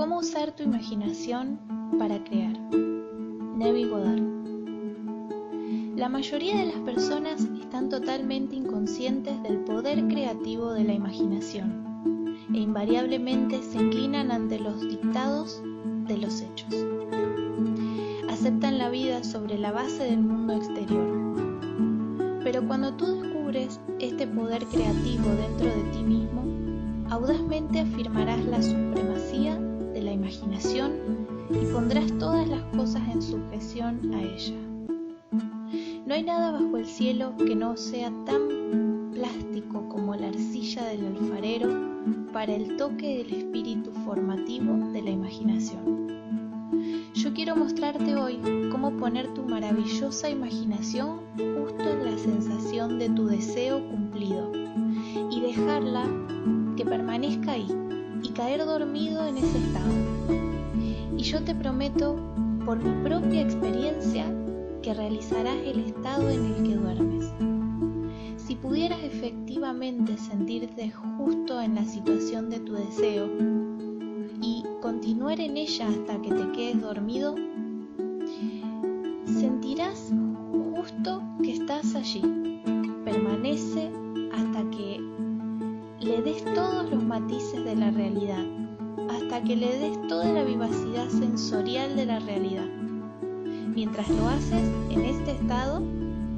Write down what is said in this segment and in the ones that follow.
¿Cómo usar tu imaginación para crear? Neville Goddard. La mayoría de las personas están totalmente inconscientes del poder creativo de la imaginación e invariablemente se inclinan ante los dictados de los hechos. Aceptan la vida sobre la base del mundo exterior. Pero cuando tú descubres este poder creativo dentro de ti mismo, audazmente afirmarás la supremacía de la imaginación y pondrás todas las cosas en sujeción a ella. No hay nada bajo el cielo que no sea tan plástico como la arcilla del alfarero para el toque del espíritu formativo de la imaginación. Yo quiero mostrarte hoy cómo poner tu maravillosa imaginación justo en la sensación de tu deseo cumplido y dejarla que permanezca ahí y caer dormido en ese estado. Y yo te prometo, por mi propia experiencia, que realizarás el estado en el que duermes. Si pudieras efectivamente sentirte justo en la situación de tu deseo y continuar en ella hasta que te quedes dormido, sentirás justo que estás allí. Permanece hasta que le des todos los matices de la realidad, hasta que le des toda la vivacidad sensorial de la realidad. Mientras lo haces en este estado,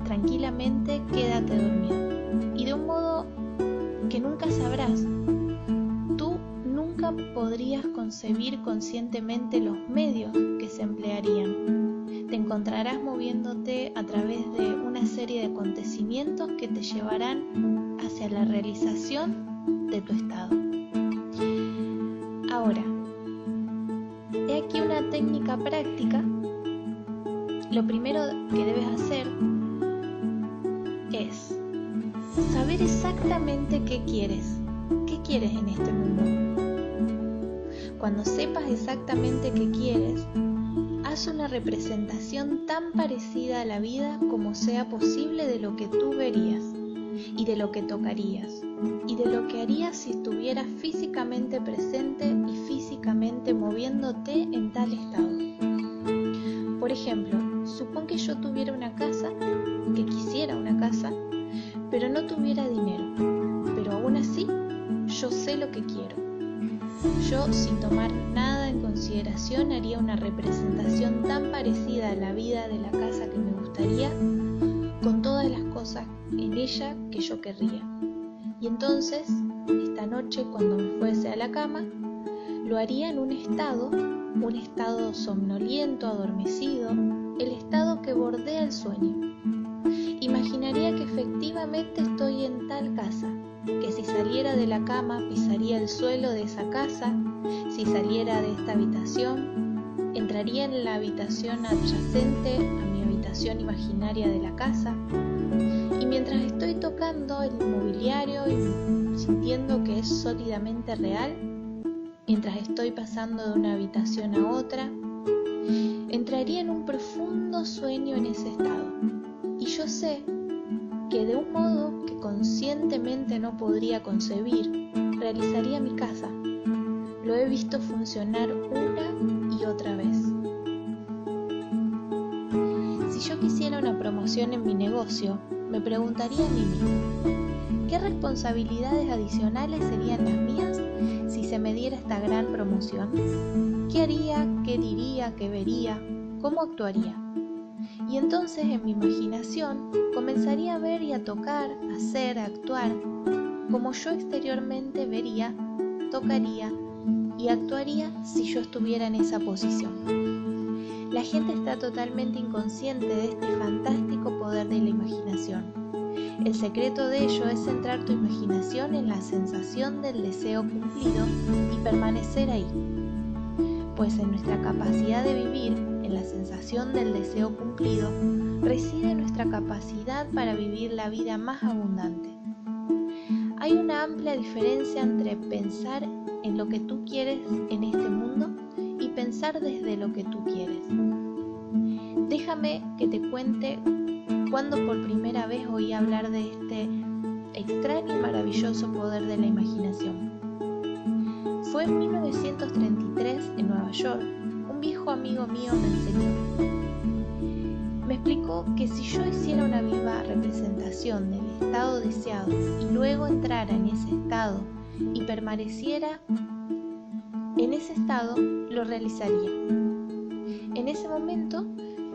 tranquilamente quédate dormido. Y de un modo que nunca sabrás, tú nunca podrías concebir conscientemente los medios que se emplearían. Te encontrarás moviéndote a través de una serie de acontecimientos que te llevarán hacia la realización de tu estado. Ahora, he aquí una técnica práctica. Lo primero que debes hacer es saber exactamente qué quieres en este mundo. Cuando sepas exactamente qué quieres, haz una representación tan parecida a la vida como sea posible de lo que tú verías, y de lo que tocarías, y de lo que harías si estuvieras físicamente presente y físicamente moviéndote en tal estado. Por ejemplo, supón que yo tuviera una casa, que quisiera una casa, pero no tuviera dinero. Pero aún así, yo sé lo que quiero. Yo, sin tomar nada en consideración, haría una representación tan parecida a la vida de la casa que me gustaría, con todas las cosas en ella que yo querría. Y entonces, esta noche, cuando me fuese a la cama, lo haría en un estado somnoliento, adormecido, el estado que bordea el sueño. Imaginaría que efectivamente estoy en tal casa, que si saliera de la cama pisaría el suelo de esa casa, si saliera de esta habitación, entraría en la habitación adyacente a mi habitación imaginaria de la casa, y mientras estoy tocando el mobiliario y sintiendo que es sólidamente real, mientras estoy pasando de una habitación a otra, entraría en un profundo sueño en ese estado. Y yo sé que de un modo que conscientemente no podría concebir, realizaría mi casa. Lo he visto funcionar una y otra vez. Si yo quisiera una promoción en mi negocio, me preguntaría a mí mismo, ¿qué responsabilidades adicionales serían las mías si se me diera esta gran promoción? ¿Qué haría? ¿Qué diría? ¿Qué vería? ¿Cómo actuaría? Y entonces en mi imaginación comenzaría a ver y a tocar, a hacer, a actuar, como yo exteriormente vería, tocaría y actuaría si yo estuviera en esa posición. La gente está totalmente inconsciente de este fantástico poder de la imaginación. El secreto de ello es centrar tu imaginación en la sensación del deseo cumplido y permanecer ahí. Pues en nuestra capacidad de vivir, en la sensación del deseo cumplido, reside nuestra capacidad para vivir la vida más abundante. Hay una amplia diferencia entre pensar en lo que tú quieres en este mundo y pensar desde lo que tú quieres. Déjame que te cuente cuando por primera vez oí hablar de este extraño y maravilloso poder de la imaginación. Fue en 1933 en Nueva York. Un viejo amigo mío me enseñó. Me explicó que si yo hiciera una viva representación del estado deseado y luego entrara en ese estado y permaneciera en ese estado, lo realizaría. En ese momento,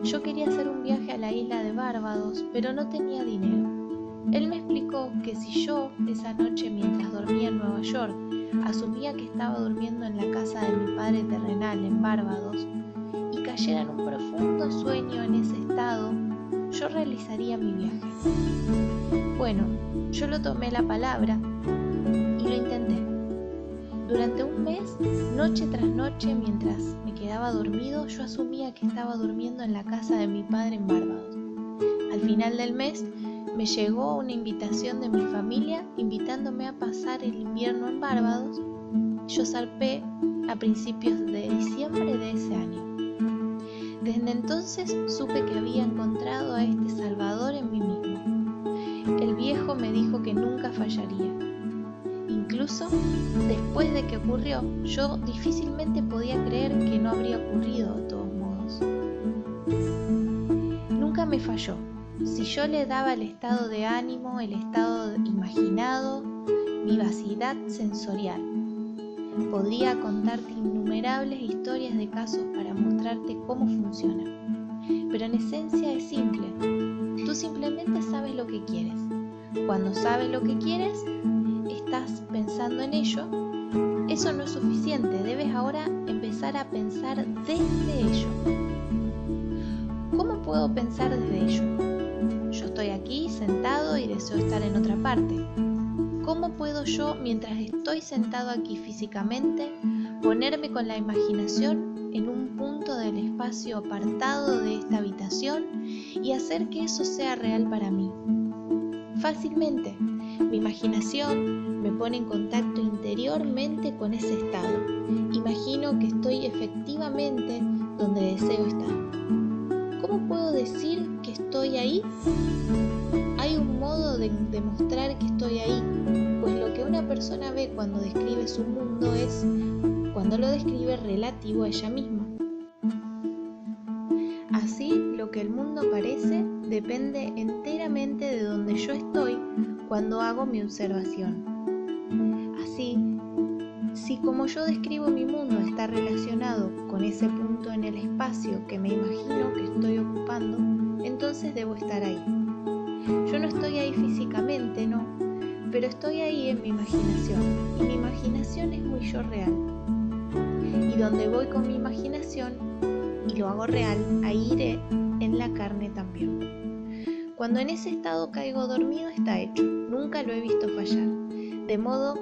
yo quería hacer un viaje a la isla de Barbados, pero no tenía dinero. Él me explicó que si yo, esa noche mientras dormía en Nueva York, asumía que estaba durmiendo en la casa de mi padre terrenal en Barbados y cayera en un profundo sueño en ese estado, yo realizaría mi viaje. Bueno, yo lo tomé la palabra y lo intenté. Durante un mes, noche tras noche, mientras me quedaba dormido, yo asumía que estaba durmiendo en la casa de mi padre en Barbados. Al final del mes, me llegó una invitación de mi familia invitándome a pasar el invierno en Barbados. Yo zarpé a principios de diciembre de ese año. Desde entonces supe que había encontrado a este Salvador en mí mismo. El viejo me dijo que nunca fallaría. Incluso después de que ocurrió, yo difícilmente podía creer que no habría ocurrido de todos modos. Nunca me falló. Si yo le daba el estado de ánimo, el estado imaginado, vivacidad sensorial. Podría contarte innumerables historias de casos para mostrarte cómo funciona. Pero en esencia es simple. Tú simplemente sabes lo que quieres. Cuando sabes lo que quieres, estás pensando en ello. Eso no es suficiente. Debes ahora empezar a pensar desde ello. ¿Cómo puedo pensar desde ello? Yo estoy aquí sentado y deseo estar en otra parte. ¿Cómo puedo yo, mientras estoy sentado aquí físicamente, ponerme con la imaginación en un punto del espacio apartado de esta habitación y hacer que eso sea real para mí? Fácilmente. Mi imaginación me pone en contacto interiormente con ese estado. Imagino que estoy efectivamente donde deseo estar. ¿Cómo puedo decir que estoy ahí? Hay un modo de demostrar que estoy ahí, pues lo que una persona ve cuando describe su mundo es cuando lo describe relativo a ella misma. Así, lo que el mundo parece depende enteramente de donde yo estoy cuando hago mi observación. Así, si como yo describo mi mundo está relacionado con ese punto en el espacio que me imagino que estoy ocupando, entonces debo estar ahí. Yo no estoy ahí físicamente, no, pero estoy ahí en mi imaginación, y mi imaginación es muy yo real. Y donde voy con mi imaginación y lo hago real, ahí iré en la carne también. Cuando en ese estado caigo dormido está hecho, nunca lo he visto fallar, de modo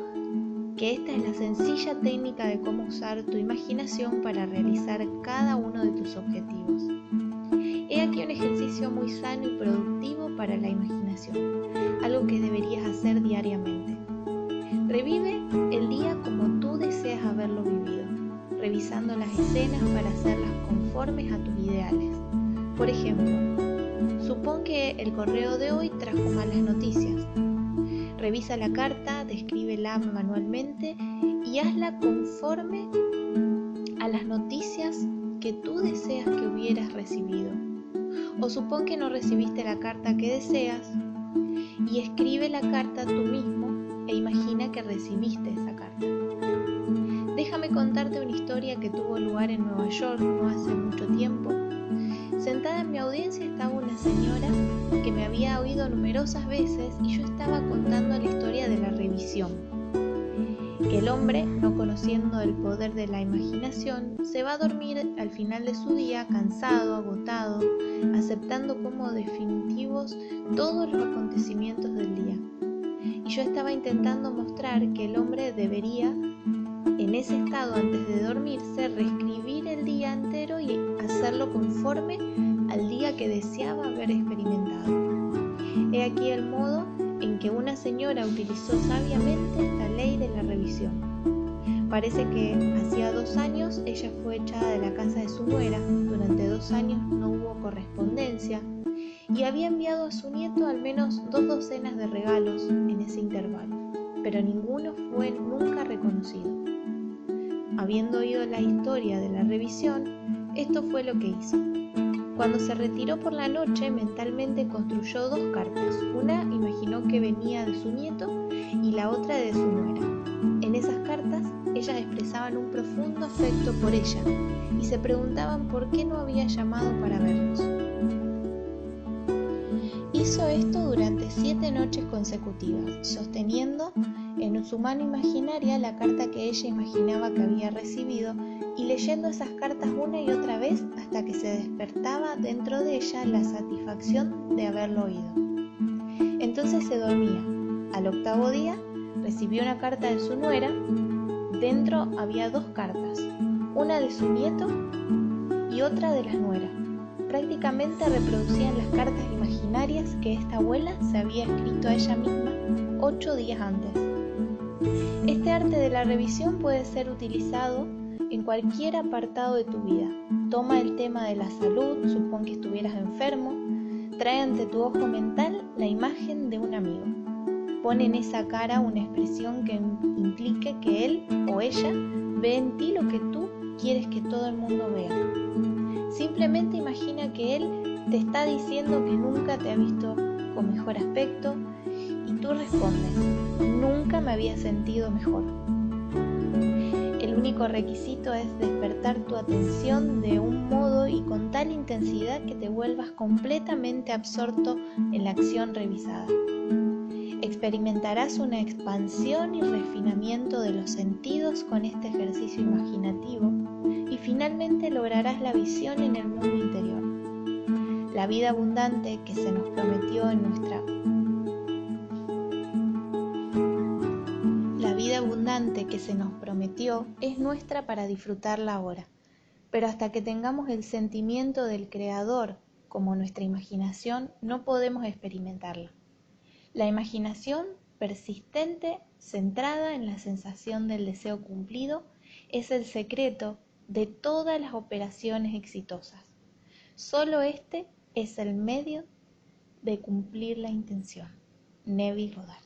que esta es la sencilla técnica de cómo usar tu imaginación para realizar cada uno de tus objetivos. He aquí un ejercicio muy sano y productivo para la imaginación, algo que deberías hacer diariamente. Revive el día como tú deseas haberlo vivido, revisando las escenas para hacerlas conformes a tus ideales. Por ejemplo, supón que el correo de hoy trajo malas noticias. Revisa la carta, descríbela manualmente y hazla conforme a las noticias que tú deseas que hubieras recibido. O supón que no recibiste la carta que deseas y escribe la carta tú mismo e imagina que recibiste esa carta. Déjame contarte una historia que tuvo lugar en Nueva York no hace mucho tiempo. Sentada en mi audiencia estaba una señora que me había oído numerosas veces y yo estaba contando la historia de la revisión. Que el hombre, no conociendo el poder de la imaginación, se va a dormir al final de su día cansado, agotado, aceptando como definitivos todos los acontecimientos del día. Y yo estaba intentando mostrar que el hombre debería, en ese estado antes de dormirse, reescribir el día entero y hacerlo conforme al día que deseaba haber experimentado. He aquí el modo en que una señora utilizó sabiamente esta ley de la revisión. Parece que hacía 2 años ella fue echada de la casa de su nuera, durante 2 años no hubo correspondencia y había enviado a su nieto al menos 2 docenas de regalos en ese intervalo, pero ninguno fue nunca reconocido. habiendo oído la historia de la revisión, esto fue lo que hizo. Cuando se retiró por la noche, mentalmente construyó 2 cartas. Una imaginó que venía de su nieto y la otra de su nuera. En esas cartas, ellas expresaban un profundo afecto por ella y se preguntaban por qué no había llamado para verlos. Hizo esto durante 7 noches consecutivas, sosteniendo en su mano imaginaria la carta que ella imaginaba que había recibido y leyendo esas cartas una y otra vez hasta que se despertaba dentro de ella la satisfacción de haberlo oído. Entonces se dormía. Al 8º día recibió una carta de su nuera. Dentro había 2 cartas, una de su nieto y otra de la nuera. Prácticamente reproducían las cartas imaginarias que esta abuela se había escrito a ella misma 8 días antes. Este arte de la revisión puede ser utilizado en cualquier apartado de tu vida. Toma el tema de la salud, supón que estuvieras enfermo, trae ante tu ojo mental la imagen de un amigo. Pon en esa cara una expresión que implique que él o ella ve en ti lo que tú quieres que todo el mundo vea. Simplemente imagina que él te está diciendo que nunca te ha visto con mejor aspecto y tú respondes, nunca me había sentido mejor. El único requisito es despertar tu atención de un modo y con tal intensidad que te vuelvas completamente absorto en la acción revisada. Experimentarás una expansión y refinamiento de los sentidos con este ejercicio imaginativo y finalmente lograrás la visión en el mundo interior. La vida abundante que se nos prometió es nuestra para disfrutarla ahora, pero hasta que tengamos el sentimiento del Creador como nuestra imaginación no podemos experimentarla. La imaginación persistente, centrada en la sensación del deseo cumplido, es el secreto de todas las operaciones exitosas. Solo este es el medio de cumplir la intención. Neville Goddard.